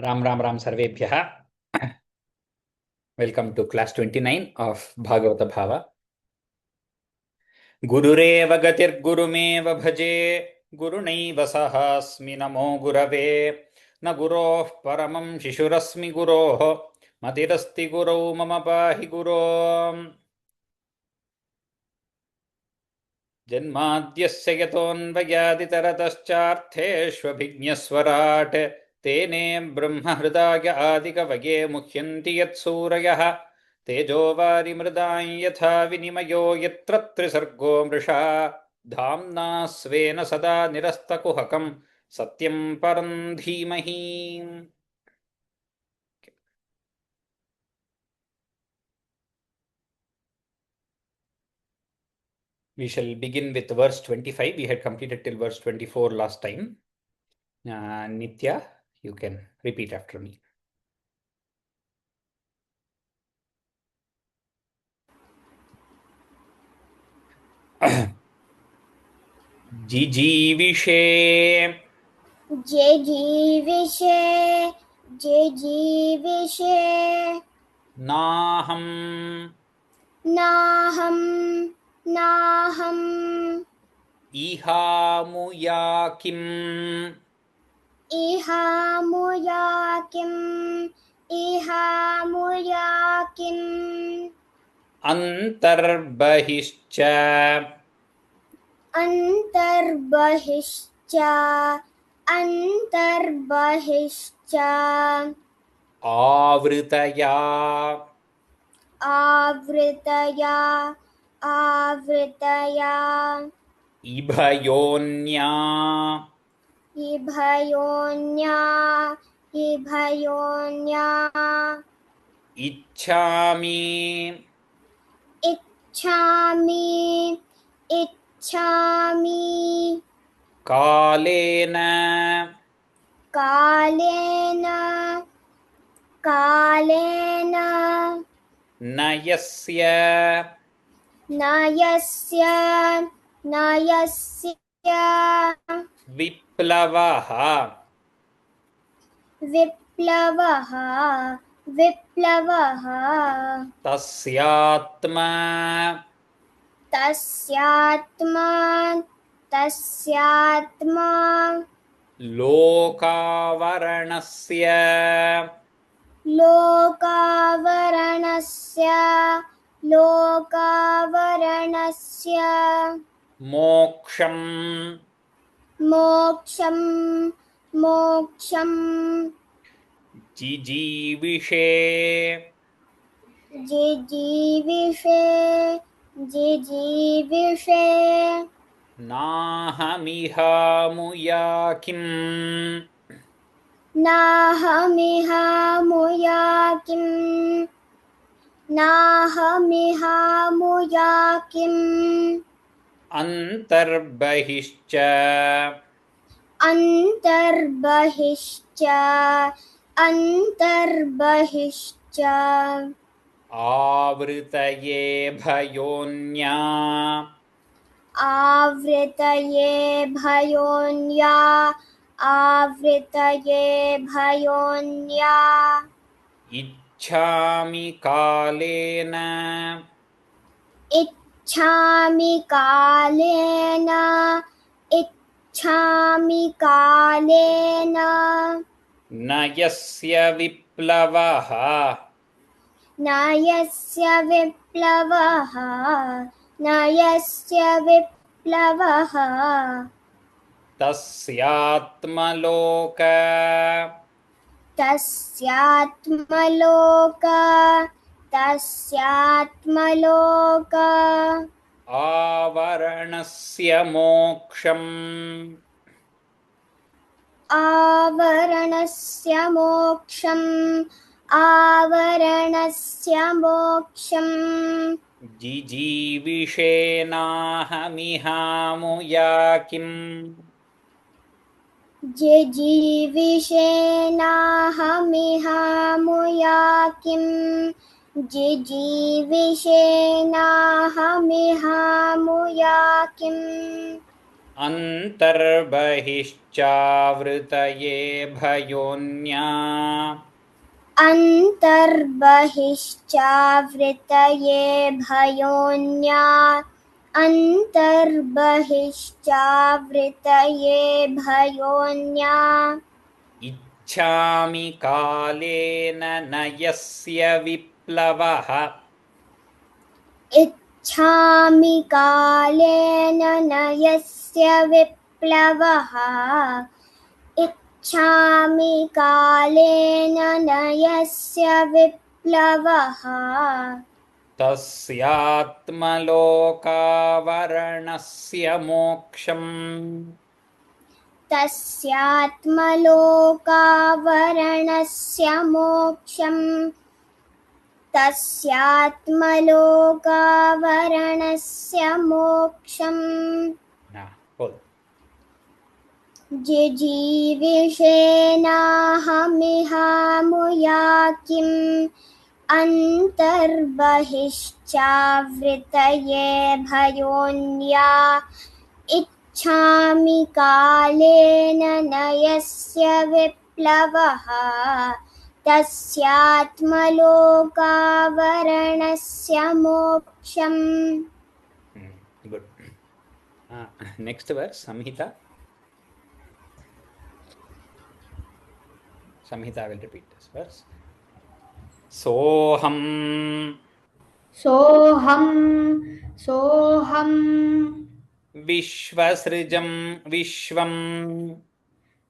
राम राम राम सर्वेभ्यः। Welcome two class 29 of भागवत भाव। गुरुरेव गतिर्गुरुमेव भजे, गुरुणैव सहास्मि नमो गुरवे। न गुरोः परमं शिशुरस्मि गुरोः, मतिरस्ति गुरौ मम पाहि गुरो। जन्माद्यस्य यतोऽन्वयादितरतश्चार्थेष्वभिज्ञस्वराट् तेने ब्रह्महृदाय आदिकवये मुह्यन्ति यत्सूरयः। तेजो वारिमृदां यथा विनिमयो यत्र त्रिसर्गो मृषा, धाम्ना स्वेन सदा निरस्तकुहकं सत्यं परं धीमहि। We shall begin with verse 25. We had completed till verse 24 last time. Nitya, you can repeat after me. जिजीविषे जिजीविषे जिजीविषे नाहं नाहं नाहम् इहामुया किम् इहामुया किम् इहामुया किम् अन्तर्बहिश्च अन्तर्बहिश्च अन्तर्बहिश्च आवृतया आवृतया आवृतया इभयोन्या इभयोन्या इभयोन्या इच्छामि इच्छामि इच्छामि कालेन कालेन कालेन न यस्य न यस्य न यस्य विप्लवः विप्लवः विप्लवः तस्यात्मा तस्यात्मा लोकावरणस्य लोकावरणस्य मोक्षं मोक्षं जिजीविषे जिजीविषे नाहमिहामुया किम् नाहमिहामुया किम् नाहमिहामुया किम् अन्तर्बहिश्च अन्तर्बहिश्च अन्तर्बहिश्च आवृतये भयोन्या आवृतये भयोन्या आवृतये भयोन्या इच्छामि कालेन इच्छामि कालेन इच्छामि कालेन न यस्य विप्लवः न यस्य विप्लवः न यस्य विप्लवः तस्यात्मलोक तस्यात्मलोक आवरणस्य मोक्षम् आवरणस्य मोक्षम् जिजीविषेनाहमिहामुया किम् जिजीविषेनाहमिहामुया किम् जिजीविषेनाहमिहामुया किम् अन्तर्बहिश्चावृतये भयोन्या अन्तर्बहिश्चावृतये भयोन्या अन्तर्बहिश्चावृतये भयोन्या इच्छामि कालेन न यस्य विप्लवः इच्छामि कालेन न यस्य विप्लवः इच्छामि कालेन न यस्य विप्लवः तस्यात्मलोकावरणस्य मोक्षम् तस्यात्मलोकावरणस्य मोक्षम् तस्यात्मलोकावरणस्य मोक्षम् hold. जिजीविषेणाहमिहामुया किम् अन्तर्बहिश्चावृतये भयोन्या इच्छामि कालेन न यस्य विप्लवः तस्यात्मलोकावरणस्य मोक्षम्. Good. Next verse, Samhita. Samhita will repeat this verse. Soham सोऽहं सोऽहं Vishvasrijam Vishvam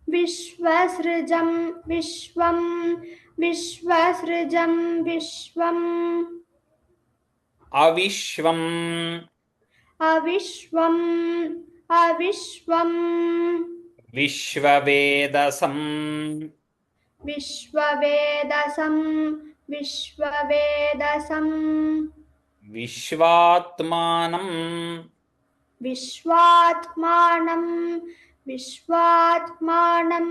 विश्वसृजं विश्वं विश्वसृजं विश्वम् Avishvam अविश्वम् अविश्वम् Vishvavedasam विश्ववेदसं विश्ववेदसं Vishvatmanam विश्वात्मानं विश्वात्मानं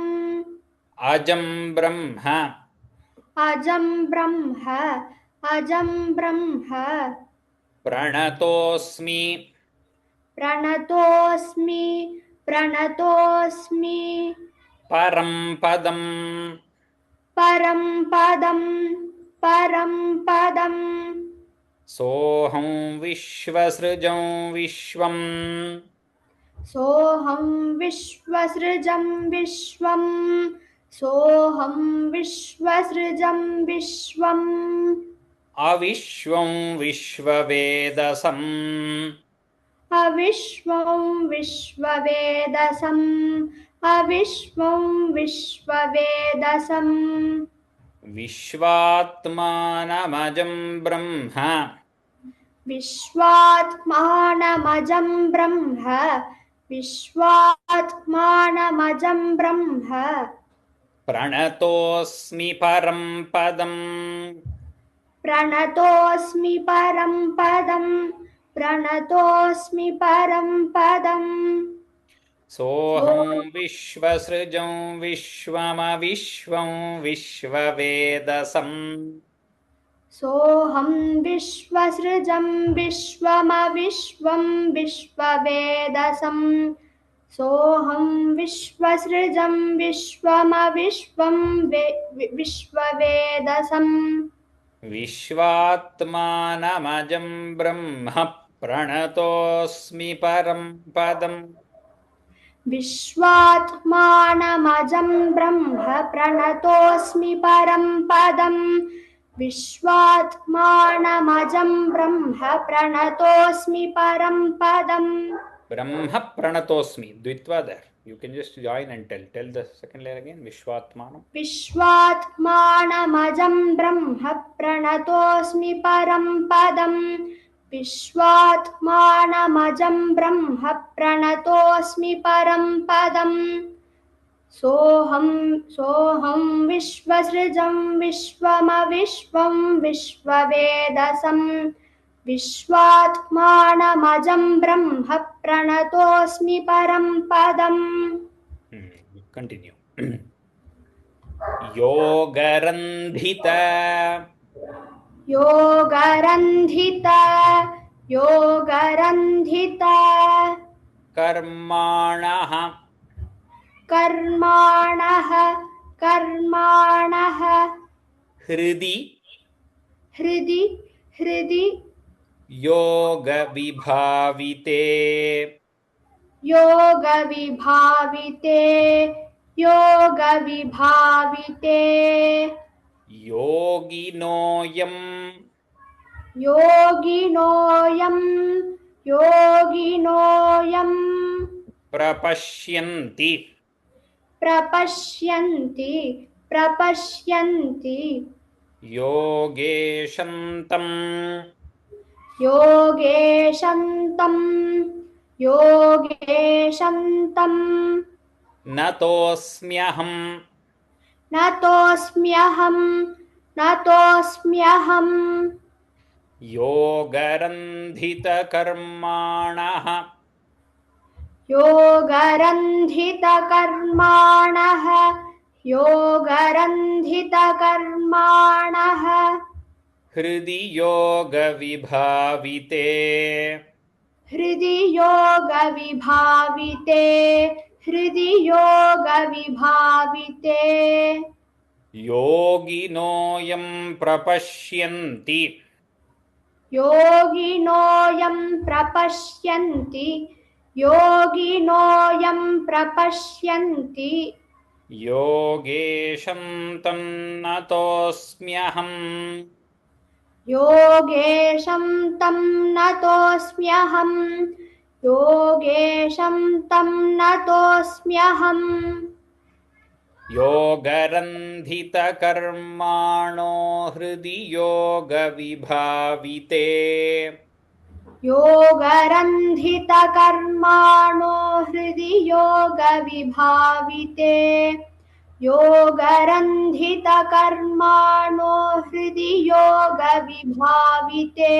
Ajam Brahma अजं ब्रह्म अजं ब्रह्म Pranatosmi प्रणतोऽस्मि प्रणतोऽस्मि Param Padam परं पदं परं पदं Soham Vishvasrijam Vishvam सोऽहं विश्वसृजं विश्वं सोऽहं विश्वसृजं विश्वम् Avishvam Vishvavedasam अविश्वं विश्ववेदसम् अविश्वं विश्ववेदसम् Vishvatmanamajam Brahma विश्वात्मानमजं ब्रह्म विश्वात्मानमजं ब्रह्म Pranatosmi Param Padam प्रणतोऽस्मि परं पदं प्रणतोऽस्मि परं पदम् Soham Vishvasrijam Vishwamavishvam Vishvavedasam सोऽहं विश्वसृजं विश्वमविश्वं विश्ववेदसं सोऽहं विश्वसृजं विश्वमविश्वं विश्ववेदसम् Vishvatmanamajam Brahma Pranatosmi Param Padam विश्वात्मानमजं ब्रह्म प्रणतोऽस्मि परं पदम् विश्वात्मानमजं ब्रह्म प्रणतोऽस्मि परं पदम् Brahma Pranatosmi Dvitva there. You can just join and tell the second layer again. Vishwatmanam विश्वात्मानमजं ब्रह्म प्रणतोऽस्मि परं पदम् विश्वात्मानमजं ब्रह्म प्रणतोऽस्मि परं पदम् सोऽहं विश्वसृजं विश्वमविश्वं विश्ववेदसं विश्वात्मानमजं ब्रह्म प्रणतोऽस्मि परं पदम्. Continue. Yogarandhita योगरन्धित योगरन्धित कर्माणः कर्माणः कर्माणः हृदि हृदि हृदि योगविभाविते योगविभाविते योगविभाविते योगिनोऽयं योगिनोऽयं प्रपश्यन्ति प्रपश्यन्ति योगेशन्तं योगेशन्तं नतोऽस्म्यहं नतोऽस्म्यहं योगरन्धितकर्माणः योगरन्धितकर्माणः हृदि योगविभाविते हृदि योगविभाविते योगिनोऽयं प्रपश्यन्ति योगिनोऽयं प्रपश्यन्ति योगेशं तन्नतोऽस्म्यहम् योगेशं तं नतोऽस्म्यहम् योगरन्धितकर्माणो हृदि योगविभाविते योगरन्धितकर्माणो हृदि योगविभाविते योगरन्धितकर्माणो हृदि योगविभाविते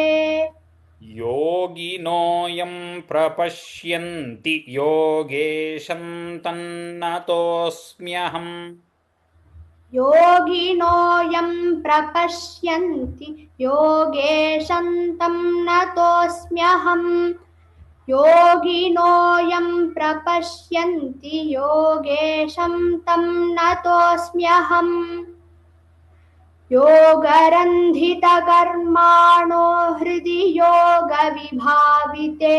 योगिनोऽयं प्रपश्यन्ति योगेशं तन्नतोऽस्म्यहम् योगिनोऽयं प्रपश्यन्ति योगेशं तं नतोऽस्म्यहम् योगिनोऽयं प्रपश्यन्ति योगेशं तं नतोऽस्म्यहम् योगरन्धितकर्माणो हृदि योगविभाविते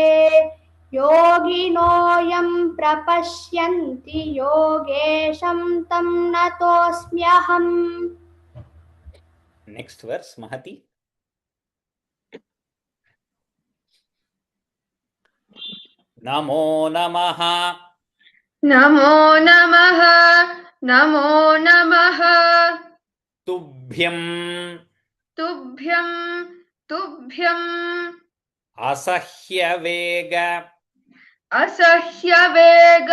योगिनोऽयं प्रपश्यन्ति योगेशं तं नतोऽस्म्यहम् Next verse, Mahati. नमो नमः नमो नमः नमो नमः तुभ्यं तुभ्यं तुभ्यं असह्यवेग असह्यवेग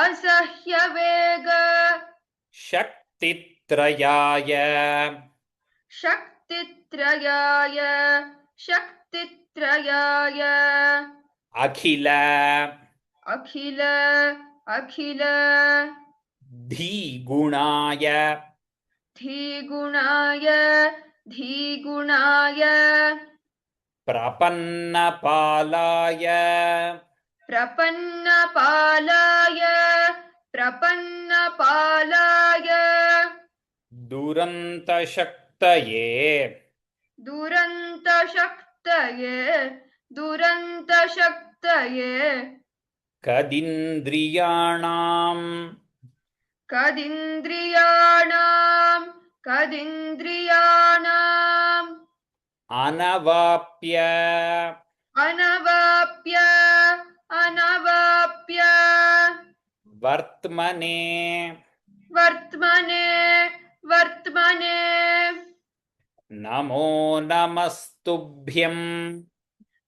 असह्यवेग शक्तित्रयाय शक्तित्रयाय शक्तित्रयाय अखिल अखिल अखिल धीगुणाय धीगुणाय धीगुणाय प्रपन्नपालाय प्रपन्नपालाय प्रपन्नपालाय दुरन्तशक्तये दुरन्तशक्तये दुरन्तशक्तये कदिन्द्रियाणां कदिन्द्रियाणाम् अनवाप्य अनवाप्य अनवाप्य वर्त्मने वर्त्मने वर्त्मने नमो नमस्तुभ्यं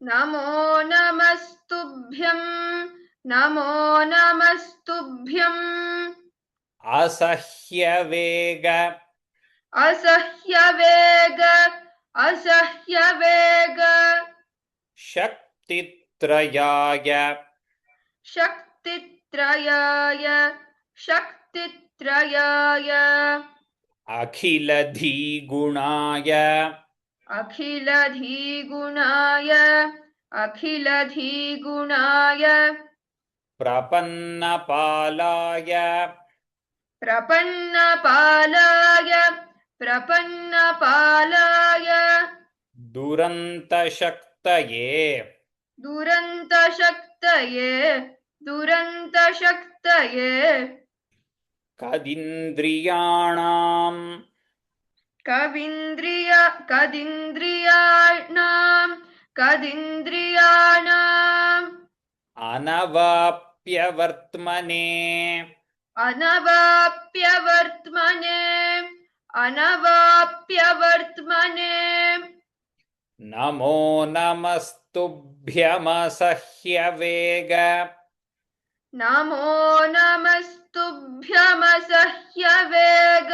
नमो नमस्तुभ्यं नमो नमस्तुभ्यं असह्यवेग असह्यवेग असह्यवेग शक्तित्रयाय शक्तित्रयाय शक्तित्रयाय अखिलधीगुणाय अखिलधीगुणाय अखिलधीगुणाय प्रपन्नपालाय प्रपन्नपालाय दुरन्तशक्तये दुरन्तशक्तये कदिन्द्रियाणाम् कदिन्द्रियाणाम् अनवाप्यवर्त्मने अनवाप्यवर्त्मने नमो नमस्तुभ्यमसह्यवेग नमो नमस्तुभ्यमसह्यवेग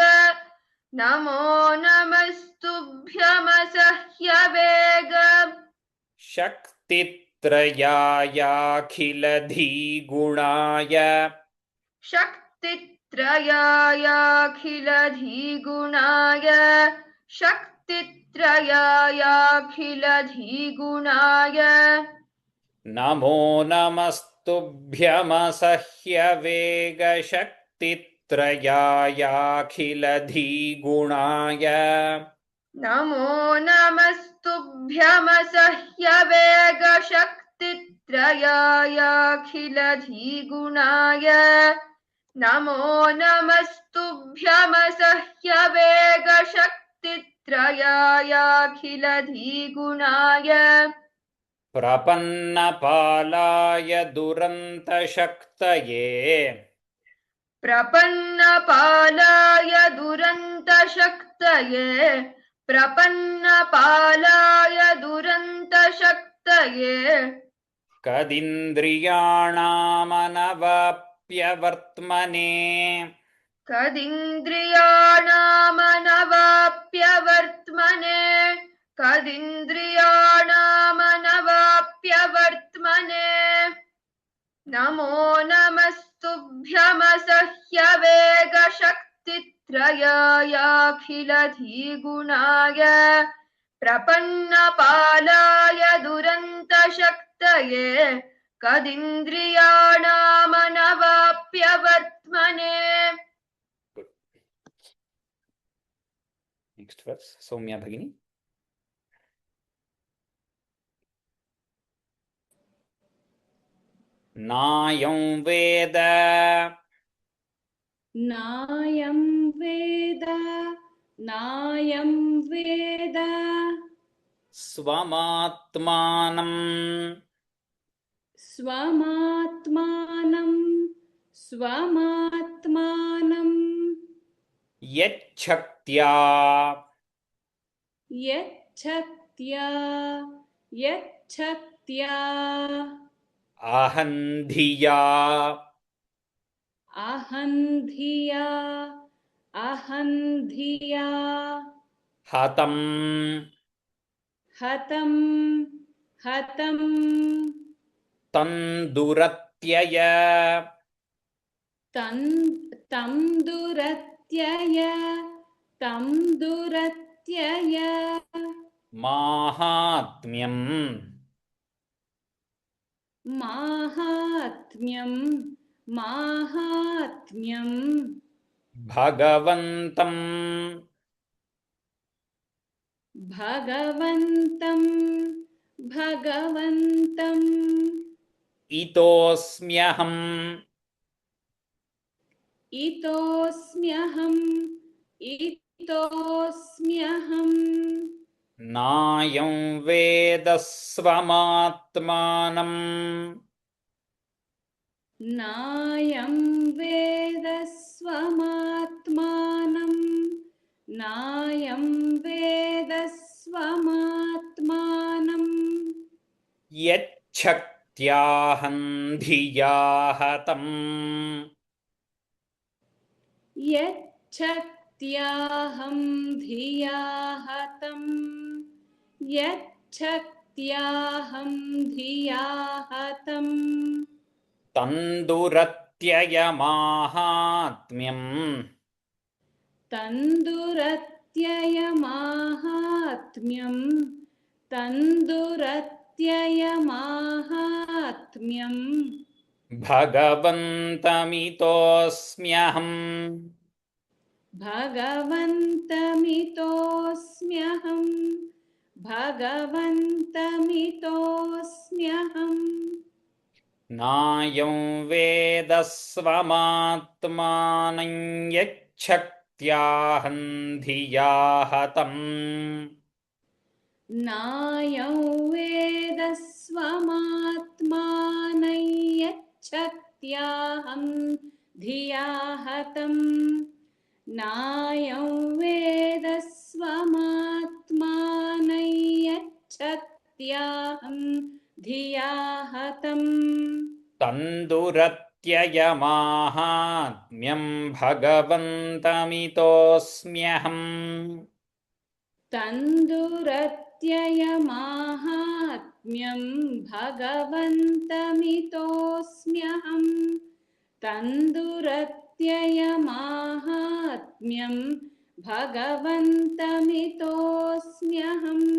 नमो नमस्तुभ्यमसह्यवेग शक्तित्रयायाखिलधीगुणाय शक्तित्रयायाखिलधीगुणाय शक्तित्रयायाखिलधीगुणाय नमो नमस्तुभ्यमसह्यवेग शक्तित्रयायाखिलधीगुणाय नमो नमस्तुभ्यमसह्यवेग शक्तित्रयायाखिलधीगुणाय नमो नमस्तुभ्यमसह्यवेग शक्तित्रयायाखिलधीगुणाय प्रपन्नपालाय दुरन्तशक्तये प्रपन्नपालाय दुरन्तशक्तये प्रपन्नपालाय दुरन्तशक्तये कदिन्द्रियाणामनवाप्यवर्त्मने कदिन्द्रियाणामनवाप्यवर्त्मने कदिन्द्रियाणामनवाप्यवर्त्मने नमो नमस्तुभ्यमसह्यवेग शक्तित्रयायाखिलधीगुणाय प्रपन्नपालाय दुरन्तशक्तये कदिन्द्रियाणामनवाप्यवर्त्मने Next verse, Soumya Bhagini. नायं वेद नायं वेद नायं वेद स्वमात्मानं स्वमात्मानं स्वमात्मानं यच्छक्त्या यच्छक्त्या यच्छक्त्या अहन्धिया अहन्धिया अहन्धिया हतं हतं हतं तं दुरत्यय तं दुरत्यय तं दुरत्यय माहात्म्यं माहात्म्यं माहात्म्यं भगवन्तं भगवन्तं भगवन्तम् इतोऽस्म्यहम् इतोऽस्म्यहम् इतोऽस्म्यहम् नायं वेद स्वमात्मानं नायं वेद स्वमात्मानं नायं वेद स्वमात्मानं यच्छक्त्याहन्धिया हतम् यच्छक्त्याहं धिया हतं यच्छक्त्याहं धिया हतं तन्दुरत्ययमाहात्म्यम् तन्दुरत्ययमाहात्म्यं तन्दुरत्ययमाहात्म्यं भगवन्तमितोऽस्म्यहम् भगवन्तमितोऽस्म्यहम् भगवन्तमितोऽस्म्यहम् नायं वेदस्वमात्मानं यच्छक्त्याहं धिया हतम् नायं वेद स्वमात्मानं यच्छक्त्याहं धिया हतम् नायं वेद स्वमात्मानं यच्छक्त्याहं धिया हतम् तन्दुरत्ययमाहात्म्यं भगवन्तमितोऽस्म्यहम् तन्दुरत्ययमाहात्म्यं भगवन्तमितोऽस्म्यहम् तन्दुरत्ययमाहात्म्यं भगवन्तमितोऽस्म्यहम्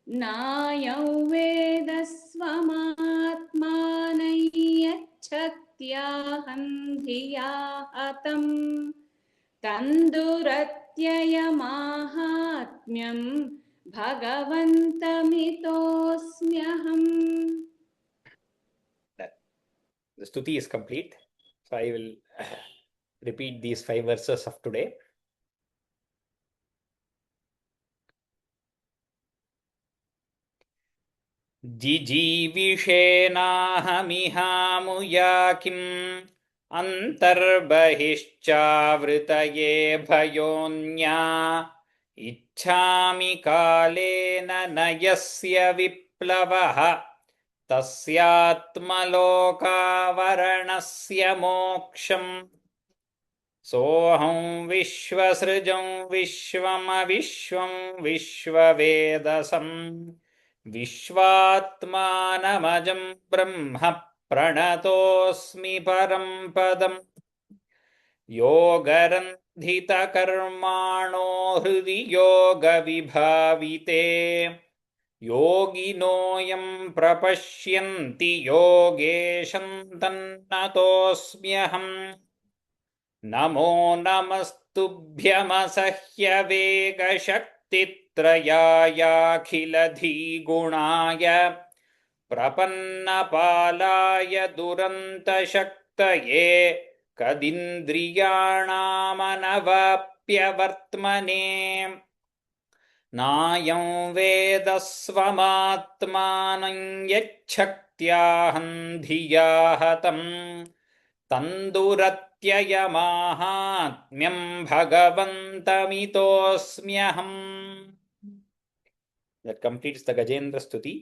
नायं वेद स्वमात्मानं यच्छक्त्याहं धिया हतम् तन्दुरत्ययमाहात्म्यं भगवन्तमितोऽस्म्यहम्. The stuti is complete. So I will repeat these 5 verses of today. जिजीविषेनाहमिहामुया किम् अन्तर्बहिश्चावृतये भयोन्या इच्छामि कालेन न यस्य विप्लवः तस्यात्मलोकावरणस्य मोक्षम् सोऽहं विश्वसृजं विश्वमविश्वं विश्ववेदसम् विश्वात्मानमजं ब्रह्म प्रणतोऽस्मि परं पदम् योगरन्धितकर्माणो हृदि योगविभाविते योगिनोऽयं प्रपश्यन्ति योगेशं तन्नतोऽस्म्यहम् नमो नमस्तुभ्यमसह्यवेगशक्तित्रयायाखिलधीगुणाय प्रपन्नपालाय दुरन्तशक्तये कदिन्द्रियाणामनवाप्यवर्त्मने नायं वेद स्वमात्मानं यच्छक्त्याहं धिया हतम् तन्दुरत्ययमाहात्म्यं भगवन्तमितोऽस्म्यहम्. That completes the Gajendra Stuti.